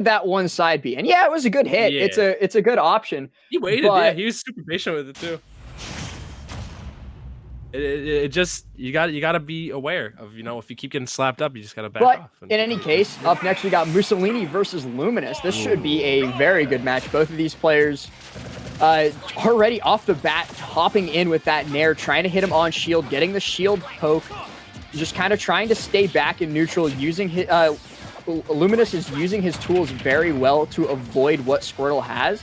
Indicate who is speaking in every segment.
Speaker 1: that one side B. And yeah, it was a good hit.
Speaker 2: Yeah.
Speaker 1: It's a good option.
Speaker 2: He waited, yeah. He was super patient with it too. It just you gotta be aware of, you know, if you keep getting slapped up, you just gotta back off.
Speaker 1: In any case, up next we got Moosolini versus Luminous. This should be a very good match. Both of these players already off the bat hopping in with that nair, trying to hit him on shield, getting the shield poke, just kind of trying to stay back in neutral, using his, Luminous is using his tools very well to avoid what Squirtle has,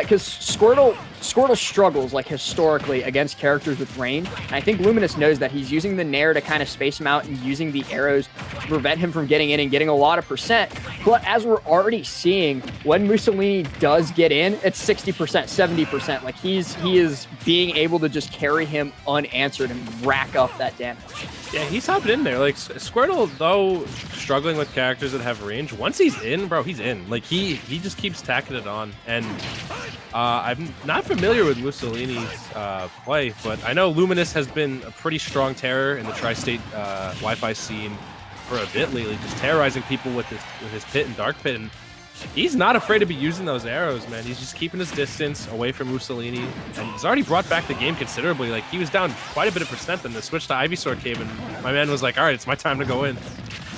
Speaker 1: because Squirtle struggles, like, historically against characters with range, and I think Luminous knows that. He's using the nair to kind of space him out and using the arrows to prevent him from getting in and getting a lot of percent. But as we're already seeing, when Moosolini does get in, it's 60%, 70%. Like, he is being able to just carry him unanswered and rack up that damage.
Speaker 2: Yeah, he's hopping in there. Like, Squirtle, though struggling with characters that have range, once he's in, bro, he's in. Like, he just keeps tacking it on. And I'm not familiar with Moosolini's play, but I know Luminous has been a pretty strong terror in the tri-state Wi-Fi scene for a bit lately, just terrorizing people with his pit and dark pit. And he's not afraid to be using those arrows, man. He's just keeping his distance away from Moosolini, and he's already brought back the game considerably. Like, he was down quite a bit of percent, and the switch to Ivysaur came, and my man was like, all right, it's my time to go in.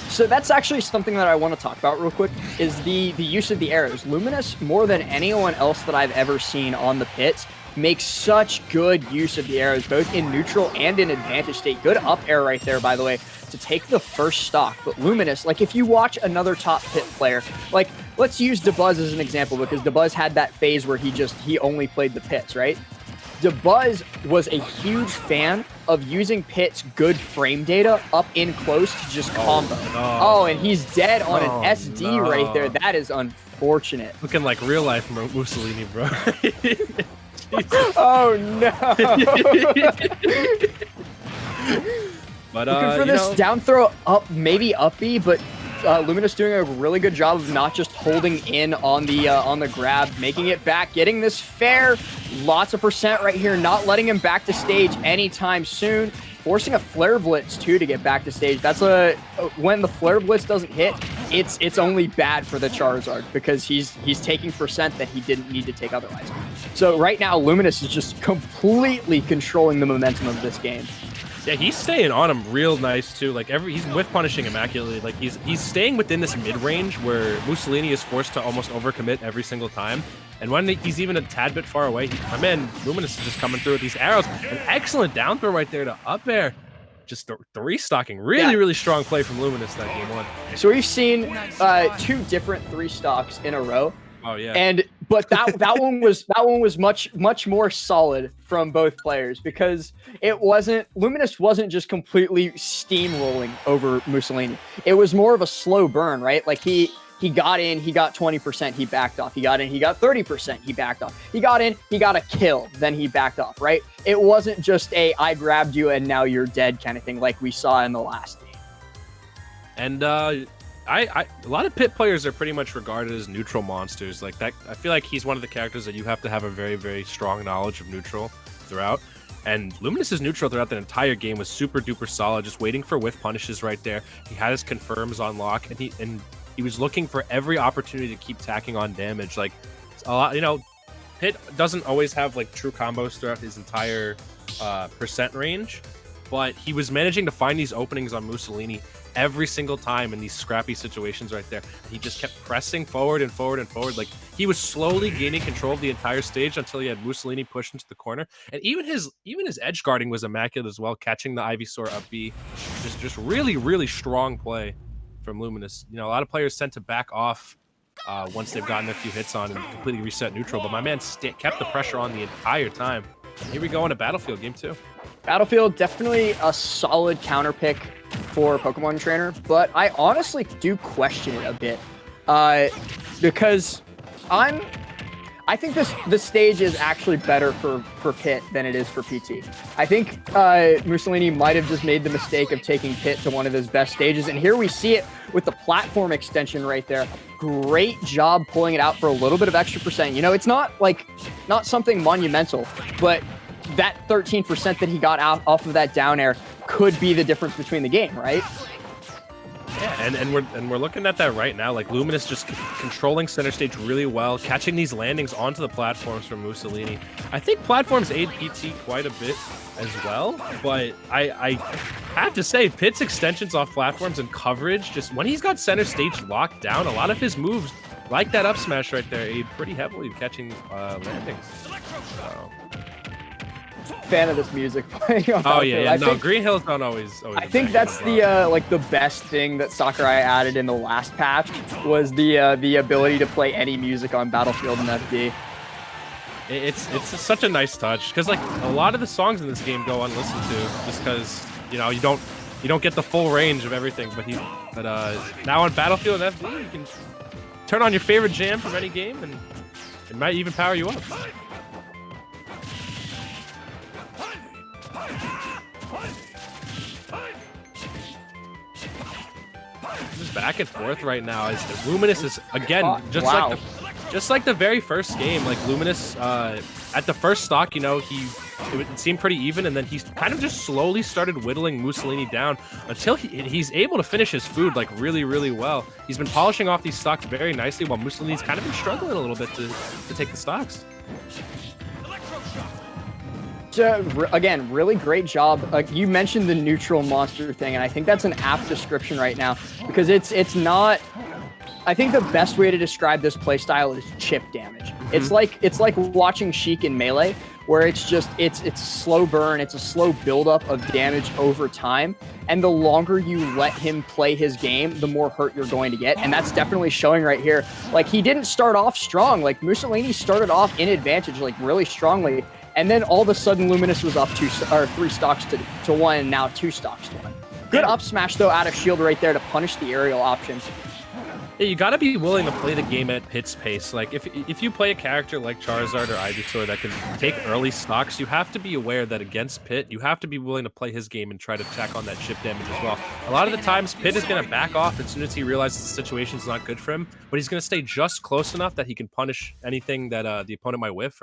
Speaker 1: So that's actually something that I want to talk about real quick, is the use of the arrows. Luminous, more than anyone else that I've ever seen on the pits, makes such good use of the arrows, both in neutral and in advantage state. Good up air right there, by the way, to take the first stock. But Luminous, like, if you watch another top pit player, like, let's use Dabuz as an example, because Dabuz had that phase where he only played the pits, right? Dabuz was a huge fan of using Pit's good frame data up in close to just combo.
Speaker 2: No.
Speaker 1: Oh, and he's dead on an SD right there. That is unfortunate.
Speaker 2: Looking like real life Moosolini, bro.
Speaker 1: Oh, no.
Speaker 2: But,
Speaker 1: looking for this down throw up, maybe up B, but Luminous doing a really good job of not just holding in on the grab, making it back, getting this fair, lots of percent right here, not letting him back to stage anytime soon, forcing a flare blitz too to get back to stage. That's when the flare blitz doesn't hit, it's only bad for the Charizard, because he's taking percent that he didn't need to take otherwise. So right now, Luminous is just completely controlling the momentum of this game.
Speaker 2: Yeah, he's staying on him real nice too. Like, he's whiff punishing immaculately. Like, he's staying within this mid range where Moosolini is forced to almost overcommit every single time. And when he's even a tad bit far away, my man Luminous is just coming through with these arrows. An excellent down throw right there to up air. Just three stocking. Really strong play from Luminous that game one.
Speaker 1: So we've seen two different three stocks in a row.
Speaker 2: Oh yeah.
Speaker 1: But that one was much more solid from both players, because Luminous wasn't just completely steamrolling over Moosolini. It was more of a slow burn, right? Like, he got in, he got 20%, he backed off. He got in, he got 30%, he backed off. He got in, he got a kill, then he backed off, right? It wasn't just I grabbed you and now you're dead kind of thing like we saw in the last game.
Speaker 2: And a lot of pit players are pretty much regarded as neutral monsters. Like that, I feel like he's one of the characters that you have to have a very, very strong knowledge of neutral throughout. And Luminous's neutral throughout the entire game was super duper solid, just waiting for whiff punishes right there. He had his confirms on lock, and he was looking for every opportunity to keep tacking on damage. Like, a lot, you know, Pit doesn't always have like true combos throughout his entire percent range, but he was managing to find these openings on Moosolini every single time in these scrappy situations right there. He just kept pressing forward and forward and forward. Like, he was slowly gaining control of the entire stage until he had Moosolini pushed into the corner. And even his edge guarding was immaculate as well, catching the Ivysaur up B. Just really strong play from Luminous. You know, a lot of players tend to back off once they've gotten a few hits on and completely reset neutral, but my man kept the pressure on the entire time. And here we go into Battlefield Game 2.
Speaker 1: Battlefield, definitely a solid counter pick for Pokemon Trainer, but I honestly do question it a bit, because I think this stage is actually better for Pit than it is for PT. I think Moosolini might have just made the mistake of taking Pit to one of his best stages, and here we see it with the platform extension right there. Great job pulling it out for a little bit of extra percent. You know, it's not something monumental, but that 13% that he got out off of that down air could be the difference between the game, right?
Speaker 2: Yeah, And we're looking at that right now. Like Luminous just controlling center stage really well, catching these landings onto the platforms from Moosolini. I think platforms aid PT quite a bit as well, but I have to say Pit's extensions off platforms and coverage, just when he's got center stage locked down, a lot of his moves, like that up smash right there, aid pretty heavily catching landings. So.
Speaker 1: Fan of this music playing on
Speaker 2: Oh yeah,
Speaker 1: I think,
Speaker 2: Green Hills don't always
Speaker 1: I think that's the like the best thing that Sakurai added in the last patch was the ability to play any music on Battlefield and FD.
Speaker 2: It's such a nice touch because like a lot of the songs in this game go unlistened to just because you know you don't get the full range of everything. But now on Battlefield and FD you can turn on your favorite jam from any game and it might even power you up. Just back and forth right now as Luminous is again just like the very first game. Like Luminous at the first stock, you know, it seemed pretty even, and then he's kind of just slowly started whittling Moosolini down until he's able to finish his food like really well. He's been polishing off these stocks very nicely while Moosolini's kind of been struggling a little bit to take the stocks.
Speaker 1: Again, really great job. You mentioned the neutral monster thing, and I think that's an apt description right now because it's not. I think the best way to describe this playstyle is chip damage. Mm-hmm. It's like watching Sheik in Melee, where it's a slow burn, it's a slow buildup of damage over time, and the longer you let him play his game, the more hurt you're going to get, and that's definitely showing right here. Like he didn't start off strong. Like Moosolini started off in advantage, like really strongly. And then all of a sudden, Luminous was up 3 stocks to 1, and now 2 stocks to 1. Good up smash, though, out of shield right there to punish the aerial option.
Speaker 2: Yeah, you gotta be willing to play the game at Pit's pace. Like, if you play a character like Charizard or Ivysaur that can take early stocks, you have to be aware that against Pit, you have to be willing to play his game and try to tack on that chip damage as well. A lot of the times, Pit is gonna back off as soon as he realizes the situation's not good for him, but he's gonna stay just close enough that he can punish anything that the opponent might whiff.